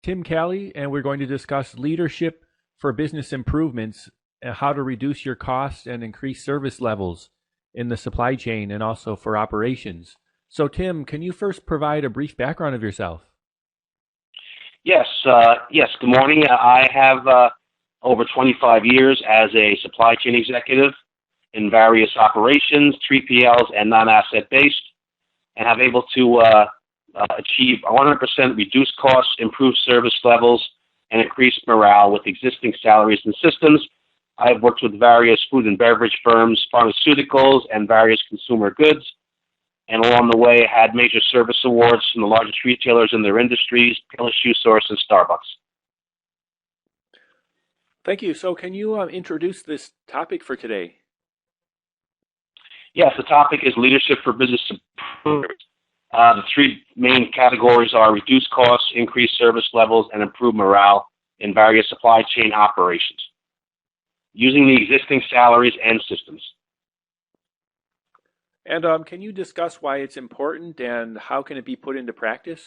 Tim Calie, and we're going to discuss leadership for business improvements and how to reduce your costs and increase service levels in the supply chain and also for operations. So, Tim, can you first provide a brief background of yourself? Yes. Good morning. I have over 25 years as a supply chain executive in various operations, 3PLs, and non-asset based, and have able to achieve 100% reduced costs, improved service levels, and increased morale with existing salaries and systems. I've worked with various food and beverage firms, pharmaceuticals, and various consumer goods, and along the way had major service awards from the largest retailers in their industries, Payless Shoe Source, and Starbucks. Thank you. So can you introduce this topic for today? Yes, the topic is leadership for business improvement. The three main categories are reduce costs, increase service levels, and improve morale in various supply chain operations, using the existing salaries and systems. And can you discuss why it's important and how can it be put into practice?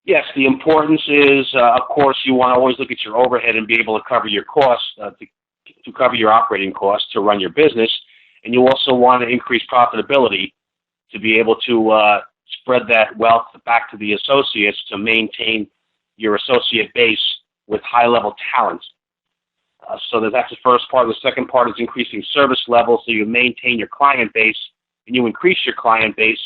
Yes, the importance is, of course, you want to always look at your overhead and be able to cover your costs, to cover your operating costs to run your business. And you also want to increase profitability to be able to spread that wealth back to the associates to maintain your associate base with high-level talent. So that's the first part. The second part is increasing service levels, so you maintain your client base and you increase your client base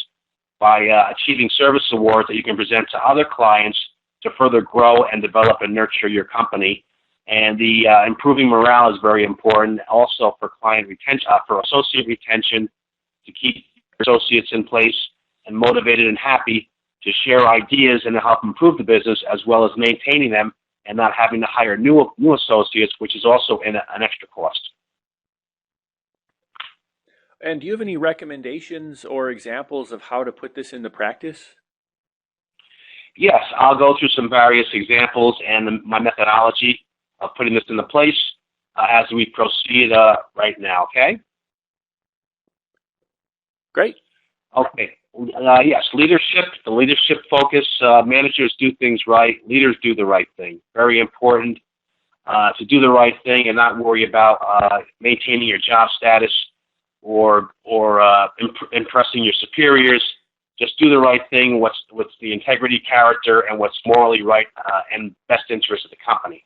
by achieving service awards that you can present to other clients to further grow and develop and nurture your company. And the improving morale is very important also for client retention, for associate retention, to keep associates in place and motivated and happy to share ideas and to help improve the business, as well as maintaining them and not having to hire new associates, which is also an extra cost. And do you have any recommendations or examples of how to put this into practice? Yes, I'll go through some various examples and my methodology of putting this into place as we proceed right now, okay? Great. Okay. Yes, leadership, the leadership focus. Managers do things right. Leaders do the right thing. Very important to do the right thing and not worry about maintaining your job status or impressing your superiors. Just do the right thing, what's the integrity, character, and what's morally right and best interest of the company.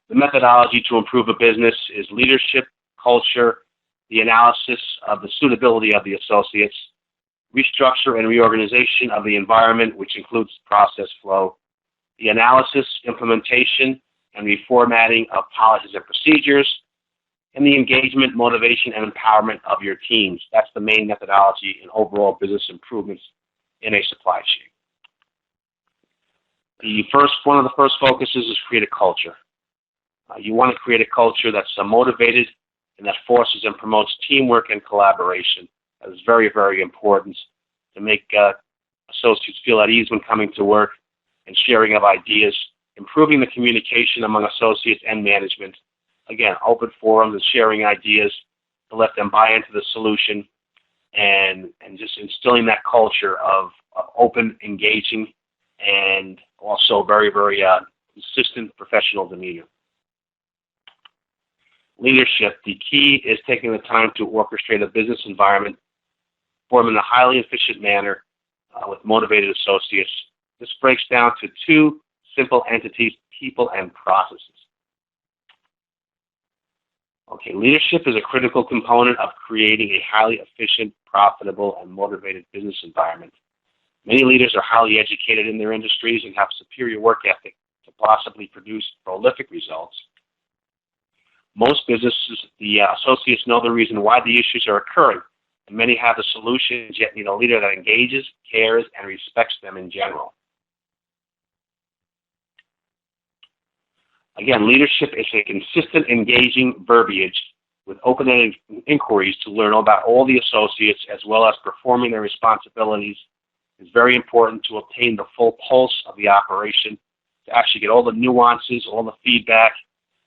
The methodology to improve a business is leadership, culture, the analysis of the suitability of the associates, restructure and reorganization of the environment, which includes process flow, the analysis, implementation, and reformatting of policies and procedures, and the engagement, motivation, and empowerment of your teams. That's the main methodology in overall business improvements in a supply chain. One of the first focuses is create a culture. You want to create a culture that's motivated and that forces and promotes teamwork and collaboration. That is very, very important to make associates feel at ease when coming to work and sharing of ideas, improving the communication among associates and management. Again, open forums and sharing ideas to let them buy into the solution and just instilling that culture of open, engaging, and also very, very consistent professional demeanor. Leadership, the key is taking the time to orchestrate a business environment, form in a highly efficient manner with motivated associates. This breaks down to two simple entities, people and processes. Okay, leadership is a critical component of creating a highly efficient, profitable, and motivated business environment. Many leaders are highly educated in their industries and have superior work ethic to possibly produce prolific results. Most businesses, the associates know the reason why the issues are occurring, and many have the solutions, yet need a leader that engages, cares, and respects them in general. Again, leadership is a consistent, engaging verbiage with open-ended inquiries to learn about all the associates as well as performing their responsibilities. It's very important to obtain the full pulse of the operation, to actually get all the nuances, all the feedback,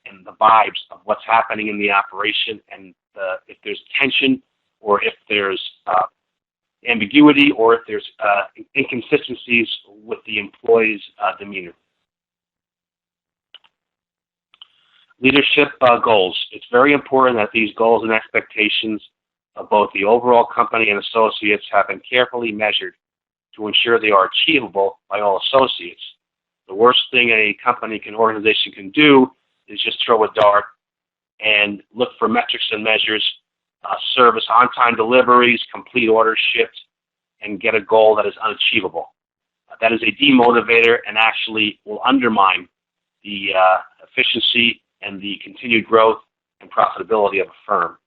and the vibes of what's happening in the operation, and if there's tension or if there's ambiguity or if there's inconsistencies with the employee's demeanor. Leadership goals. It's very important that these goals and expectations of both the overall company and associates have been carefully measured to ensure they are achievable by all associates. The worst thing a company, organization can do is just throw a dart and look for metrics and measures, service on-time deliveries, complete orders shipped, and get a goal that is unachievable. That is a demotivator and actually will undermine the efficiency and the continued growth and profitability of a firm.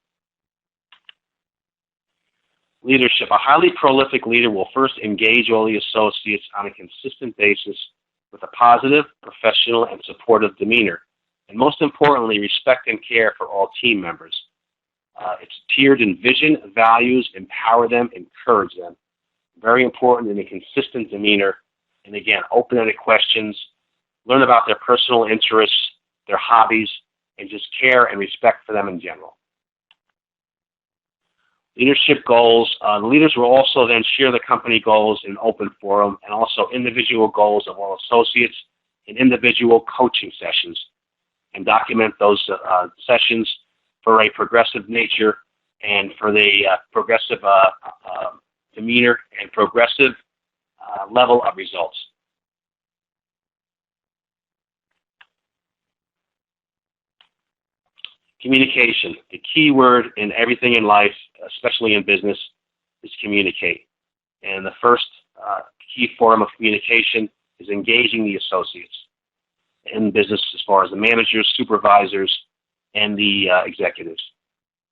Leadership. A highly prolific leader will first engage all the associates on a consistent basis with a positive, professional, and supportive demeanor, and most importantly, respect and care for all team members. It's tiered in vision, values, empower them, encourage them. Very important in a consistent demeanor, and again, open-ended questions, learn about their personal interests, their hobbies, and just care and respect for them in general. Leadership goals. The leaders will also then share the company goals in open forum and also individual goals of all associates in individual coaching sessions and document those sessions for a progressive nature and for the progressive demeanor and progressive level of results. Communication. The key word in everything in life, especially in business, is communicate. And the first key form of communication is engaging the associates in business as far as the managers, supervisors, and the executives.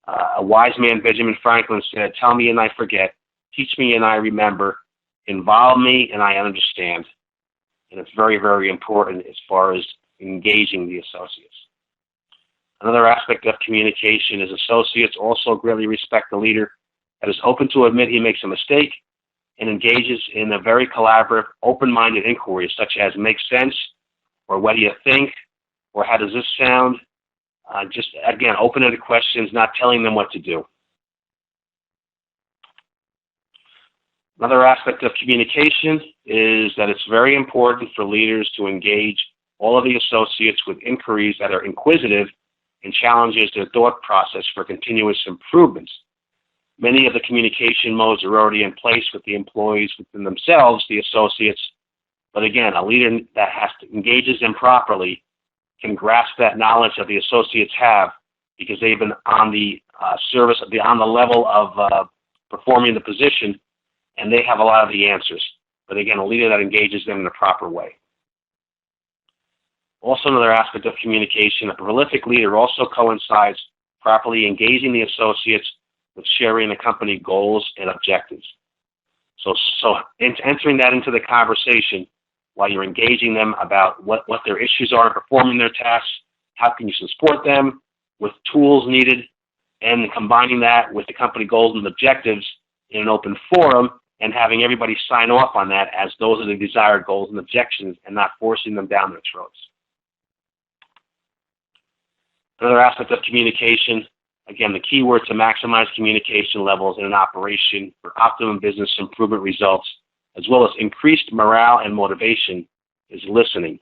A wise man, Benjamin Franklin, said, "Tell me and I forget, teach me and I remember, involve me and I understand." And it's very, very important as far as engaging the associates. Another aspect of communication is associates also greatly respect the leader that is open to admit he makes a mistake and engages in a very collaborative, open-minded inquiry such as "makes sense," or "what do you think," or "how does this sound?" Just, again, open-ended questions, not telling them what to do. Another aspect of communication is that it's very important for leaders to engage all of the associates with inquiries that are inquisitive and challenges their thought process for continuous improvements. Many of the communication modes are already in place with the employees within themselves, the associates, but again, a leader that engages them properly can grasp that knowledge that the associates have because they've been on the on the level of performing the position, and they have a lot of the answers. But again, a leader that engages them in a proper way. Also, another aspect of communication, a prolific leader also coincides properly engaging the associates with sharing the company goals and objectives. So entering that into the conversation while you're engaging them about what their issues are in performing their tasks, how can you support them with tools needed, and combining that with the company goals and objectives in an open forum and having everybody sign off on that as those are the desired goals and objectives and not forcing them down their throats. Another aspect of communication, again, the key word to maximize communication levels in an operation for optimum business improvement results, as well as increased morale and motivation, is listening.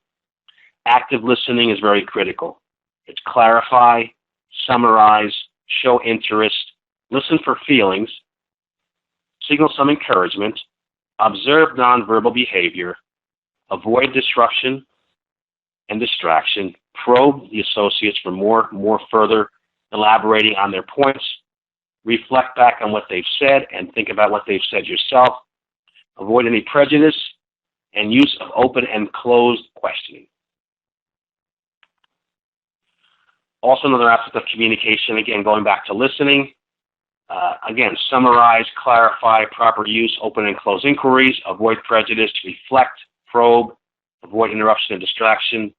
Active listening is very critical. It's clarify, summarize, show interest, listen for feelings, signal some encouragement, observe nonverbal behavior, avoid disruption and distraction, probe the associates for more further elaborating on their points, reflect back on what they've said and think about what they've said yourself, avoid any prejudice, and use of open and closed questioning. Also, another aspect of communication, again, going back to listening, again, summarize, clarify, proper use, open and closed inquiries, avoid prejudice, reflect, probe, avoid interruption and distraction,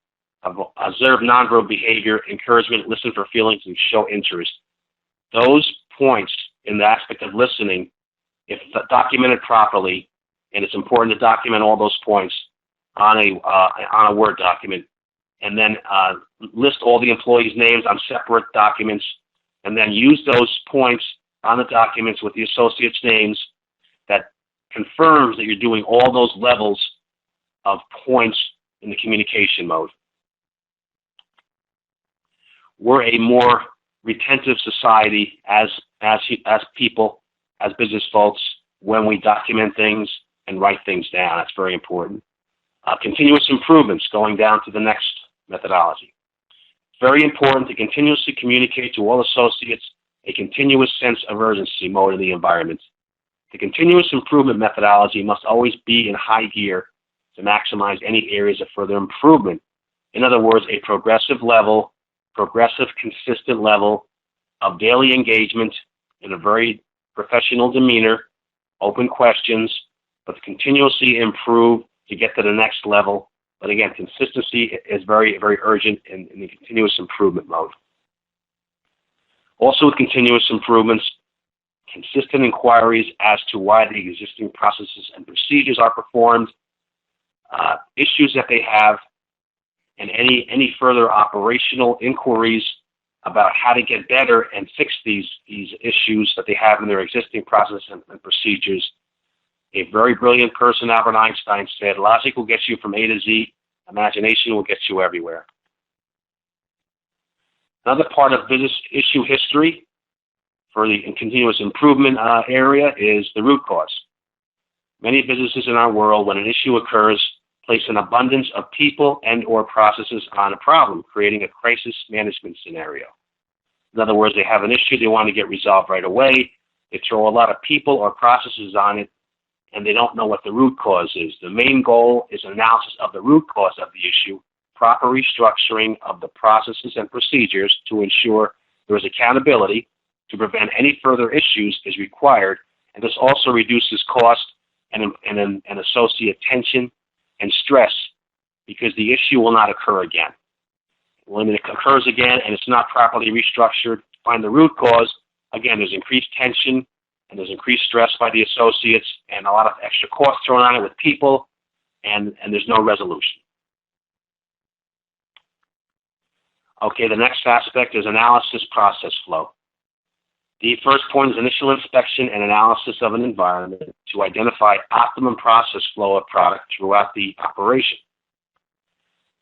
observe nonverbal behavior, encouragement, listen for feelings, and show interest. Those points in the aspect of listening, if documented properly, and it's important to document all those points on a Word document, and then list all the employees' names on separate documents, and then use those points on the documents with the associates' names that confirms that you're doing all those levels of points in the communication mode. We're a more retentive society as people, as business folks, when we document things and write things down. That's very important. Continuous improvements, going down to the next methodology. Very important to continuously communicate to all associates a continuous sense of urgency mode in the environment. The continuous improvement methodology must always be in high gear to maximize any areas of further improvement. In other words, a progressive, consistent level of daily engagement in a very professional demeanor, open questions, but continuously improve to get to the next level. But again, consistency is very, very urgent in the continuous improvement mode. Also with continuous improvements, consistent inquiries as to why the existing processes and procedures are performed, issues that they have, and any further operational inquiries about how to get better and fix these issues that they have in their existing processes and procedures. A very brilliant person, Albert Einstein, said, logic will get you from A to Z, imagination will get you everywhere. Another part of business issue history for the continuous improvement area is the root cause. Many businesses in our world, when an issue occurs, place an abundance of people and or processes on a problem, creating a crisis management scenario. In other words, they have an issue they want to get resolved right away. They throw a lot of people or processes on it, and they don't know what the root cause is. The main goal is analysis of the root cause of the issue, proper restructuring of the processes and procedures to ensure there is accountability to prevent any further issues is required, and this also reduces cost and associate tension and stress because the issue will not occur again. When it occurs again and it's not properly restructured, find the root cause, again, there's increased tension and there's increased stress by the associates and a lot of extra cost thrown on it with people, and there's no resolution. Okay, the next aspect is analysis process flow. The first point is initial inspection and analysis of an environment to identify optimum process flow of product throughout the operation.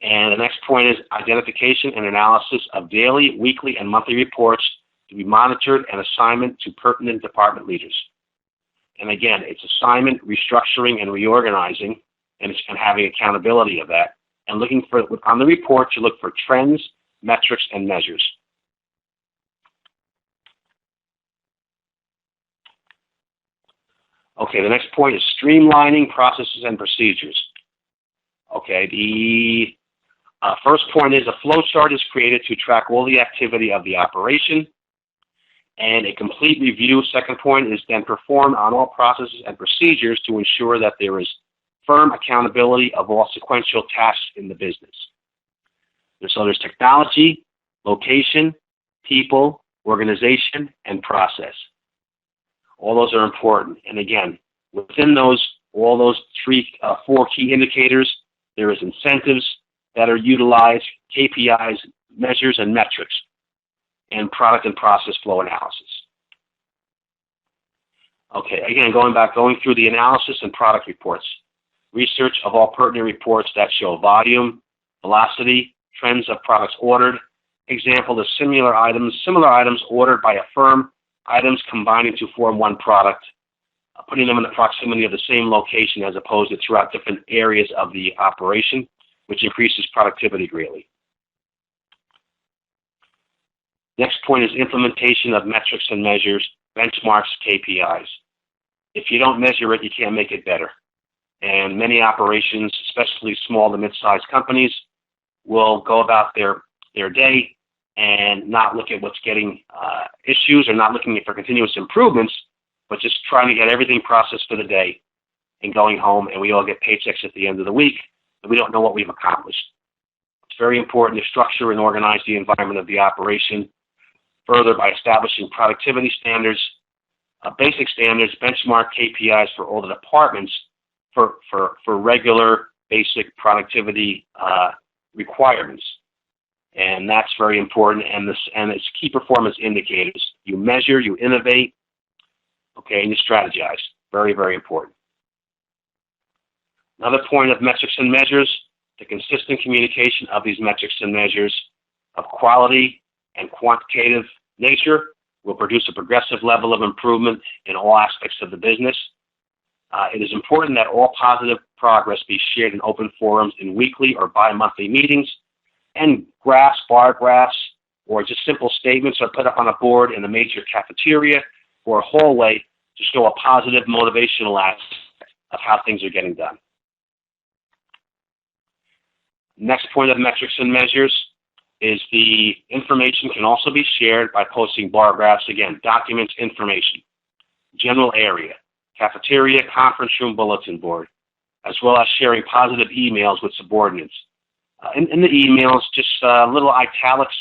And the next point is identification and analysis of daily, weekly, and monthly reports to be monitored and assignment to pertinent department leaders. And again, it's assignment, restructuring, and reorganizing, and having accountability of that. And looking for, on the report, you look for trends, metrics, and measures. Okay, the next point is streamlining processes and procedures. Okay, the first point is a flow chart is created to track all the activity of the operation, and a complete review, second point, is then performed on all processes and procedures to ensure that there is firm accountability of all sequential tasks in the business. So there's technology, location, people, organization, and process. All those are important. And again, within all those four key indicators, there is incentives that are utilized, KPIs, measures, and metrics, and product and process flow analysis. Okay, again, going through the analysis and product reports. Research of all pertinent reports that show volume, velocity, trends of products ordered. Example, the similar items ordered by a firm, items combining to form one product, putting them in the proximity of the same location as opposed to throughout different areas of the operation, which increases productivity greatly. Next point is implementation of metrics and measures, benchmarks, KPIs. If you don't measure it, you can't make it better. And many operations, especially small to mid-sized companies, will go about their day and not look at what's getting issues or not looking for continuous improvements, but just trying to get everything processed for the day and going home, and we all get paychecks at the end of the week, and we don't know what we've accomplished. It's very important to structure and organize the environment of the operation further by establishing productivity standards, basic standards, benchmark KPIs for all the departments for regular basic productivity requirements. And that's very important, and it's key performance indicators. You measure, you innovate, okay, and you strategize. Very, very important. Another point of metrics and measures, the consistent communication of these metrics and measures of quality and quantitative nature will produce a progressive level of improvement in all aspects of the business. It is important that all positive progress be shared in open forums in weekly or bi-monthly meetings, and graphs, bar graphs, or just simple statements are put up on a board in the major cafeteria or hallway to show a positive motivational aspect of how things are getting done. Next point of metrics and measures is the information can also be shared by posting bar graphs. Again, documents, information, general area, cafeteria, conference room, bulletin board, as well as sharing positive emails with subordinates. In the emails, just little italics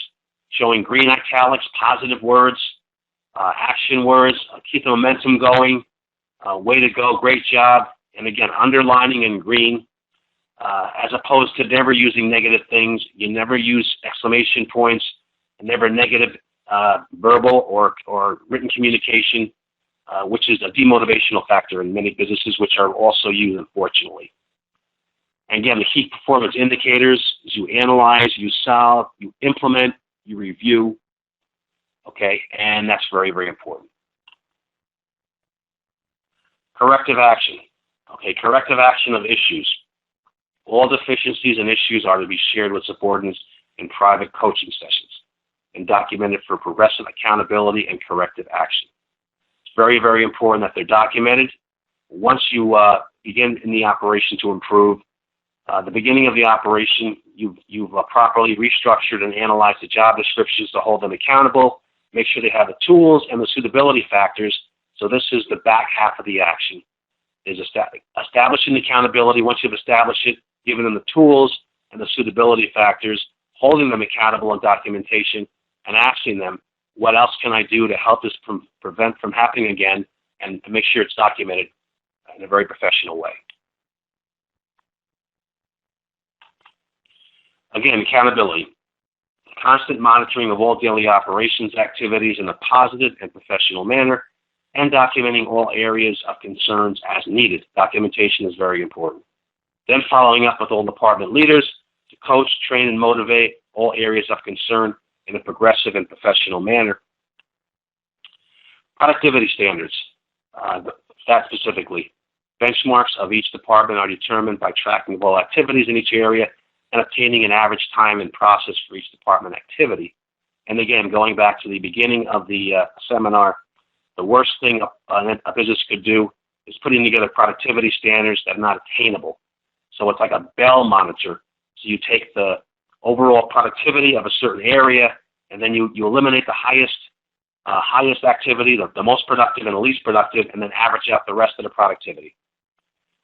showing green italics, positive words, action words, keep the momentum going, way to go, great job, and again, underlining in green, as opposed to never using negative things. You never use exclamation points, never negative verbal or written communication, which is a demotivational factor in many businesses, which are also used, unfortunately. And again, the key performance indicators is you analyze, you solve, you implement, you review, okay, and that's very, very important. Corrective action. Okay, corrective action of issues. All deficiencies and issues are to be shared with subordinates in private coaching sessions and documented for progressive accountability and corrective action. It's very, very important that they're documented. Once you begin in the operation to improve, the beginning of the operation, you've properly restructured and analyzed the job descriptions to hold them accountable, make sure they have the tools and the suitability factors. So this is the back half of the action, is establishing the accountability. Once you've established it, giving them the tools and the suitability factors, holding them accountable in documentation, and asking them, what else can I do to help this prevent from happening again, and to make sure it's documented in a very professional way. Again, accountability. Constant monitoring of all daily operations activities in a positive and professional manner, and documenting all areas of concerns as needed. Documentation is very important. Then following up with all department leaders to coach, train, and motivate all areas of concern in a progressive and professional manner. Productivity standards, that specifically. Benchmarks of each department are determined by tracking all activities in each area and obtaining an average time and process for each department activity. And again, going back to the beginning of the seminar, the worst thing a business could do is putting together productivity standards that are not attainable. So it's like a bell monitor. So you take the overall productivity of a certain area, and then you eliminate the highest activity, the most productive and the least productive, and then average out the rest of the productivity.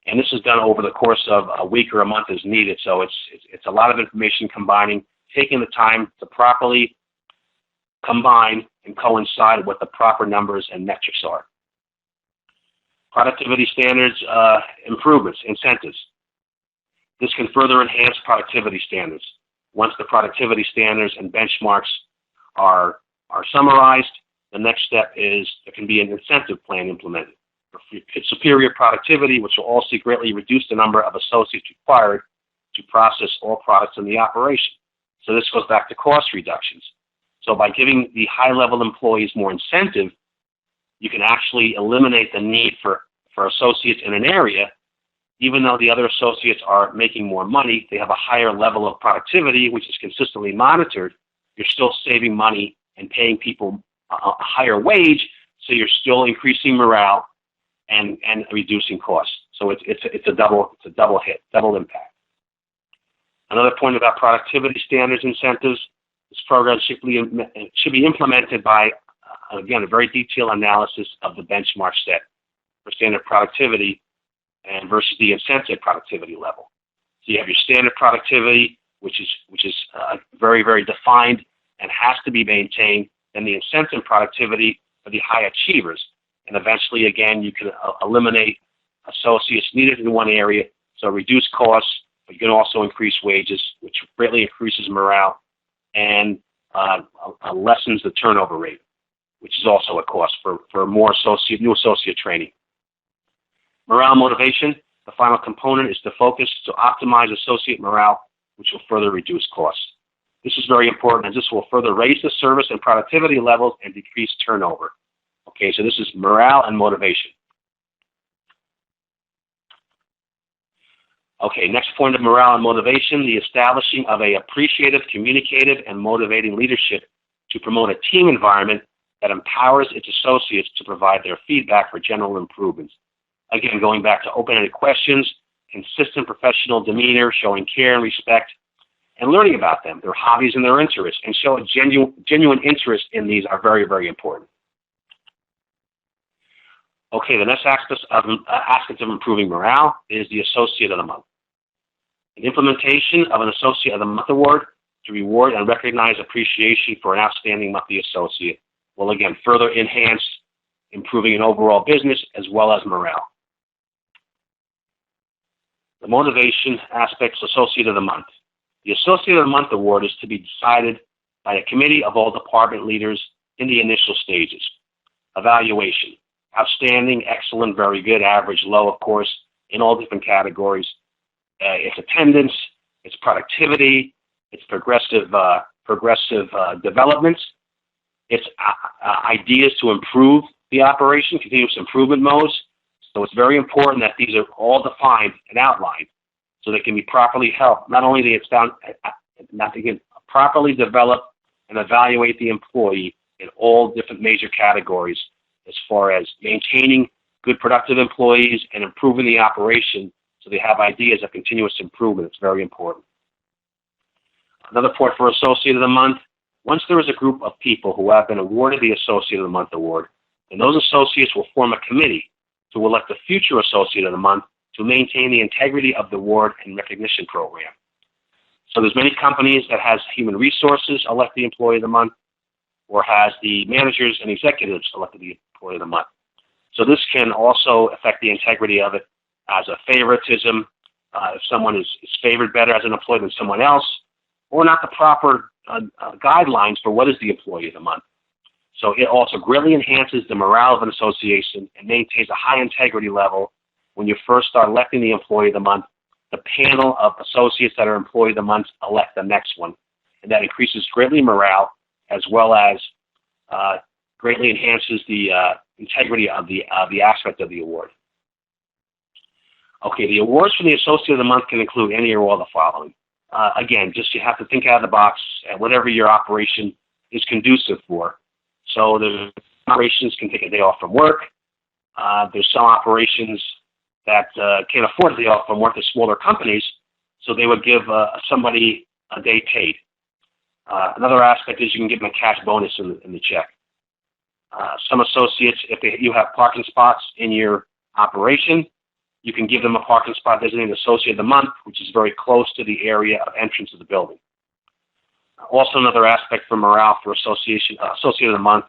And this is done over the course of a week or a month as needed. So it's a lot of information combining, taking the time to properly combine and coincide what the proper numbers and metrics are. Productivity standards, improvements, incentives. This can further enhance productivity standards. Once the productivity standards and benchmarks are summarized, the next step is there can be an incentive plan implemented for superior productivity, which will also greatly reduce the number of associates required to process all products in the operation. So this goes back to cost reductions. So by giving the high-level employees more incentive, you can actually eliminate the need for associates in an area. Even though the other associates are making more money, they have a higher level of productivity, which is consistently monitored. You're still saving money and paying people a higher wage, so you're still increasing morale and reducing costs. So it's a double hit, double impact. Another point about productivity standards incentives, this program should be implemented by, again, a very detailed analysis of the benchmark set for standard productivity and versus the incentive productivity level. So you have your standard productivity, which is very, very defined and has to be maintained, and the incentive productivity for the high achievers. And eventually, again, you can eliminate associates needed in one area, so reduce costs, but you can also increase wages, which greatly increases morale and lessens the turnover rate, which is also a cost for new associate training. Morale motivation, the final component is to focus to optimize associate morale, which will further reduce costs. This is very important, as this will further raise the service and productivity levels and decrease turnover. Okay, so this is morale and motivation. Okay, next point of morale and motivation, the establishing of a appreciative, communicative, and motivating leadership to promote a team environment that empowers its associates to provide their feedback for general improvements. Again, going back to open-ended questions, consistent professional demeanor, showing care and respect, and learning about them, their hobbies and their interests, and show a genuine interest in these are very, very important. Okay, the next aspect of improving morale is the Associate of the Month. An implementation of an Associate of the Month award to reward and recognize appreciation for an outstanding monthly associate will again further enhance improving an overall business as well as morale. The motivation aspects Associate of the Month. The Associate of the Month award is to be decided by a committee of all department leaders in the initial stages. Evaluation. Outstanding, excellent, very good, average, low, of course, in all different categories. It's attendance, it's productivity, it's progressive development, it's ideas to improve the operation, continuous improvement modes. So it's very important that these are all defined and outlined so they can be properly helped. Not only they can properly develop and evaluate the employee in all different major categories as far as maintaining good productive employees and improving the operation so they have ideas of continuous improvement. It's very important. Another point for Associate of the Month, once there is a group of people who have been awarded the Associate of the Month award, and those associates will form a committee to elect a future Associate of the Month to maintain the integrity of the award and recognition program. So there's many companies that has human resources elect the Employee of the Month, or has the managers and executives elected the Employee of the Month. So this can also affect the integrity of it as a favoritism, if someone is favored better as an employee than someone else, or not the proper guidelines for what is the Employee of the Month. So it also greatly enhances the morale of an association and maintains a high integrity level. When you first start electing the Employee of the Month, the panel of associates that are Employee of the Month elect the next one. And that increases greatly morale as well as greatly enhances the integrity of the aspect of the award. Okay, the awards for the Associate of the Month can include any or all the following. Again, just you have to think out of the box and whatever your operation is conducive for. So the operations can take a day off from work. There's some operations that can't afford a day off from work. They're smaller companies, so they would give somebody a day paid. Another aspect is you can give them a cash bonus in the check. Some associates, if you have parking spots in your operation, you can give them a parking spot designated Associate of the Month, which is very close to the area of entrance of the building. Also, another aspect for morale for Associate of the Month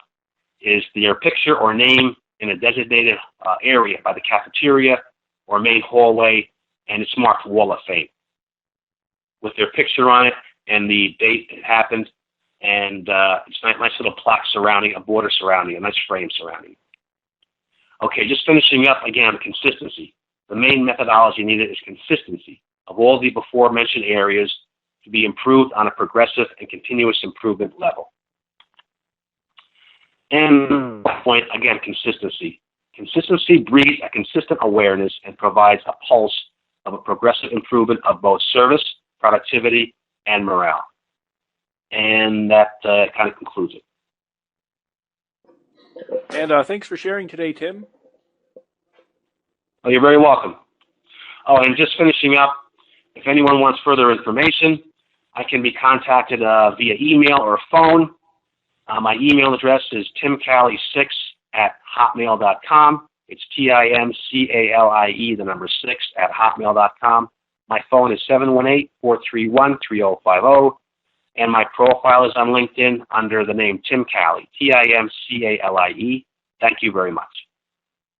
is their picture or name in a designated area by the cafeteria or main hallway, and it's marked Wall of Fame with their picture on it and the date it happened, and it's a nice little plaque surrounding, a border surrounding, a nice frame surrounding. Okay, just finishing up again, consistency. The main methodology needed is consistency of all the before mentioned areas to be improved on a progressive and continuous improvement level. And point, again, consistency. Consistency breeds a consistent awareness and provides a pulse of a progressive improvement of both service, productivity, and morale. And that kind of concludes it. And thanks for sharing today, Tim. Oh, you're very welcome. Oh, and just finishing up, if anyone wants further information, I can be contacted via email or phone. My email address is timcalie6@hotmail.com. It's TIMCALIE, the number 6@hotmail.com. My phone is 718-431-3050. And my profile is on LinkedIn under the name Tim Calie, TIMCALIE. Thank you very much.